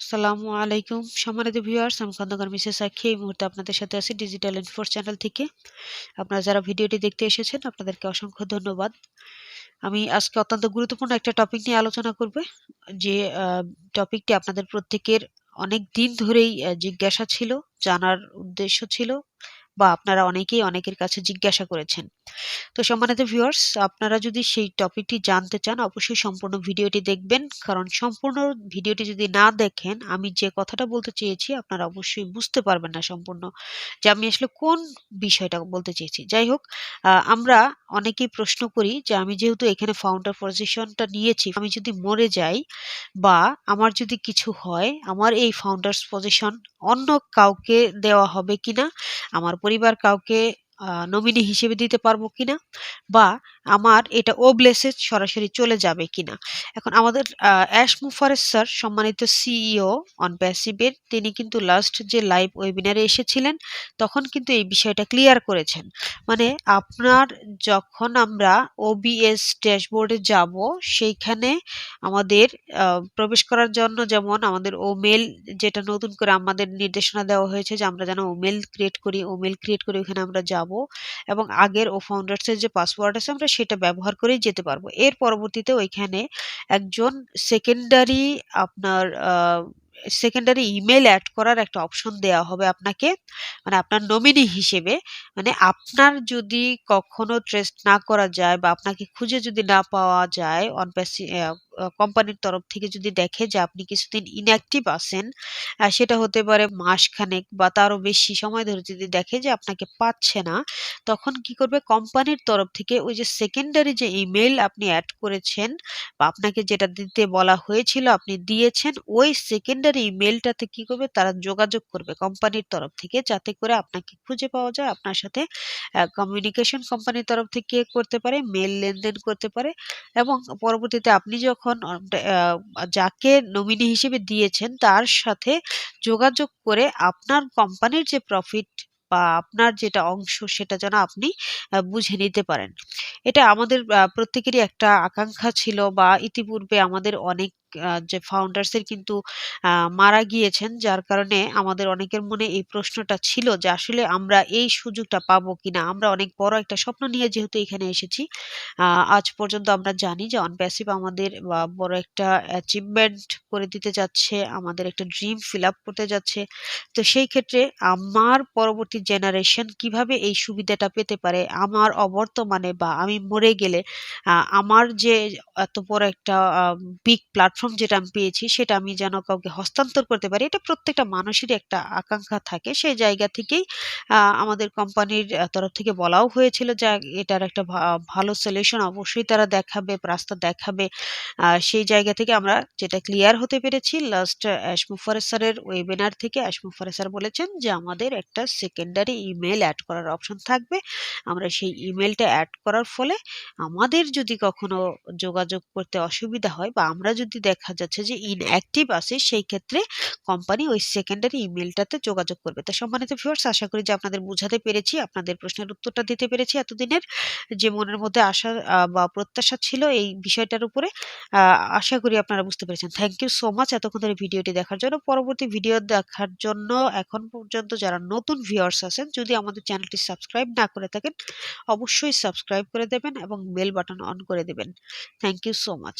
আসসালামু আলাইকুম সম্মানিত ভিউয়ার্স, আমি খন্দকার মিসেস সাক্ষী এই মুহূর্তে আপনাদের সাথে আছি ডিজিটাল ইনফোর্স চ্যানেল থেকে। আপনারা যারা ভিডিওটি দেখতে এসেছেন আপনাদেরকে অসংখ্য ধন্যবাদ। আমি আজকে অত্যন্ত গুরুত্বপূর্ণ একটা টপিক নিয়ে আলোচনা করব, যে টপিকটি আপনাদের প্রত্যেকের অনেক দিন ধরেই জিজ্ঞাসা ছিল, জানার উদ্দেশ্য ছিল, বা আপনারা অনেকেই অনেকের কাছে জিজ্ঞাসা করেছেন। তো সম্মানিত ভিউয়ার্স, আপনারা যদি সেই টপিকটি জানতে চান অবশ্যই সম্পূর্ণ ভিডিওটি দেখবেন, কারণ সম্পূর্ণ ভিডিওটি যদি না দেখেন আমি যে কথাটা বলতে চেয়েছি আপনারা অবশ্যই বুঝতে পারবেন না সম্পূর্ণ, যে আমি আসলে কোন বিষয়টা বলতে চেয়েছি। যাই হোক, আমরা অনেকেই প্রশ্ন করি যে আমি যেহেতু এখানে ফাউন্ডার পজিশনটা নিয়েছি, আমি যদি মরে যাই বা আমার যদি কিছু হয়, আমার এই ফাউন্ডার্স পজিশন অন্য কাউকে দেওয়া হবে কিনা, আমার পরিবার কাউকে নমিনি হিসেবে দিতে পারবো কিনা, বা আমার এটা ওব্লেসে সরাসরি চলে যাবে কিনা। এখন আমাদের অ্যাশ মুফারেজ স্যার, সম্মানিত সিইও অনপ্যাসিভের, তিনি কিন্তু লাস্ট যে লাইভ ওয়েবিনারে এসেছিলেন তখন কিন্তু এই বিষয়টা ক্লিয়ার করেছেন। মানে আপনার যখন আমরা ওবিএস ড্যাশবোর্ডে যাব, সেইখানে আমাদের প্রবেশ করার জন্য যেমন আমাদের ওমেল, যেটা নতুন করে আমাদের নির্দেশনা দেওয়া হয়েছে যে আমরা যেন ওমেল ক্রিয়েট করি, ওখানে আমরা যাব এবং আগের OFounders এর যে পাসওয়ার্ড আছে আমরা সেটা ব্যবহার করেই যেতে পারবো। এর পরবর্তীতে ওইখানে একজন সেকেন্ডারি আপনার সেকেন্ডারি ইমেল অ্যাড করার একটা অপশন দেওয়া হবে আপনাকে, মানে আপনার নমিনি হিসেবে। মানে আপনার যদি কখনো ট্রেস না করা যায় বা আপনাকে খুঁজে যদি না পাওয়া যায়, কোম্পানির তরফ থেকে যদি দেখে যে আপনি কিছুদিন ইনঅ্যাক্টিভ আছেন, সেটা হতে পারে মাসখানেক বা তারও বেশি সময় ধরে, যদি দেখে যে আপনাকে পাচ্ছে না, তখন কি করবে কোম্পানির তরফ থেকে ওই যে সেকেন্ডারি যে ইমেল আপনি অ্যাড করেছেন বা আপনাকে যেটা দিতে বলা হয়েছিল আপনি দিয়েছেন, ওই সেকেন্ডারি ইমেলটাতে কি করবে, তারা যোগাযোগ করবে কোম্পানির তরফ থেকে, যাতে করে আপনাকে খুঁজে পাওয়া যায়, আপনার সাথে কমিউনিকেশন কোম্পানির তরফ থেকে করতে পারে, মেল লেনদেন করতে পারে, এবং পরবর্তীতে আপনি যখন যাকে নমিনি হিসেবে দিয়েছেন তার সাথে যোগাযোগ করে আপনার কোম্পানির যে প্রফিট বা আপনার যেটা অংশ সেটা যেন আপনি বুঝে নিতে পারেন। এটা আমাদের প্রত্যেকেরই একটা আকাঙ্ক্ষা ছিল, বা ইতিপূর্বে আমাদের অনেক যে ফাউন্ডার্স এর কিন্তু মারা গিয়েছেন, যার কারণে আমাদের অনেকের মনে এই প্রশ্নটা ছিল যে আসলে আমরা এই সুযোগটা পাবো কিনা। আমরা অনেক বড় একটা স্বপ্ন নিয়ে যেহেতু এখানে এসেছি, আজ পর্যন্ত আমরা জানি যে অনপ্যাসিভ আমাদের বড় একটা অ্যাচিভমেন্ট করে দিতে যাচ্ছে, আমাদের একটা ড্রিম ফিল আপ করতে যাচ্ছে। তো সেই ক্ষেত্রে আমার পরবর্তী জেনারেশন কিভাবে এই সুবিধাটা পেতে পারে, আমার অবর্তমানে বা আমি মরে গেলে আমার যে এত বড় একটা বিগ প্ল্যাটফর্ম যেটা আমি পেয়েছি সেটা আমি যেন কাউকে হস্তান্তর করতে পারি, এটা প্রত্যেকটা মানুষেরই একটা আকাঙ্ক্ষা থাকে। সেই জায়গা থেকেই আমাদের কোম্পানির তরফ থেকে বলাও হয়েছিল যে এটার একটা ভালো সলিউশন অবশ্যই তারা দেখাবে, রাস্তা দেখাবে। সেই জায়গা থেকে আমরা যেটা ক্লিয়ার হতে পেরেছি লাস্ট মুফারেজ স্যারের ওয়েবিনার থেকে, মুফারেজ স্যার বলেছেন যে আমাদের একটা সেকেন্ডারি ইমেল অ্যাড করার অপশন থাকবে। আমরা সেই ইমেলটা অ্যাড করার ফলে আমাদের যদি কখনো যোগাযোগ করতে অসুবিধা হয় বা আমরা যদি দেখা যাচ্ছে যে ইনঅ্যাক্টিভ আছে, সেই ক্ষেত্রে কোম্পানি ওই সেকেন্ডারি ইমেলটাতে যোগাযোগ করবে। তো সম্মানিত ভিউয়ার্স, আশা করি যে আপনাদের বোঝাতে পেরেছি, আপনাদের প্রশ্নের উত্তরটা দিতে পেরেছি। এতদিনের যে মনের মধ্যে আশা বা প্রত্যাশা ছিল এই বিষয়টার উপরে, আশা করি আপনারা বুঝতে পেরেছেন। থ্যাংক ইউ সো মাচ এতক্ষণ ধরে ভিডিওটি দেখার জন্য। পরবর্তী ভিডিও দেখার জন্য এখন পর্যন্ত যারা নতুন ভিউয়ার্স আছেন, যদি আমাদের চ্যানেলটি সাবস্ক্রাইব না করে থাকেন অবশ্যই সাবস্ক্রাইব করে দেবেন এবং বেল বাটন অন করে দেবেন। Thank you so much.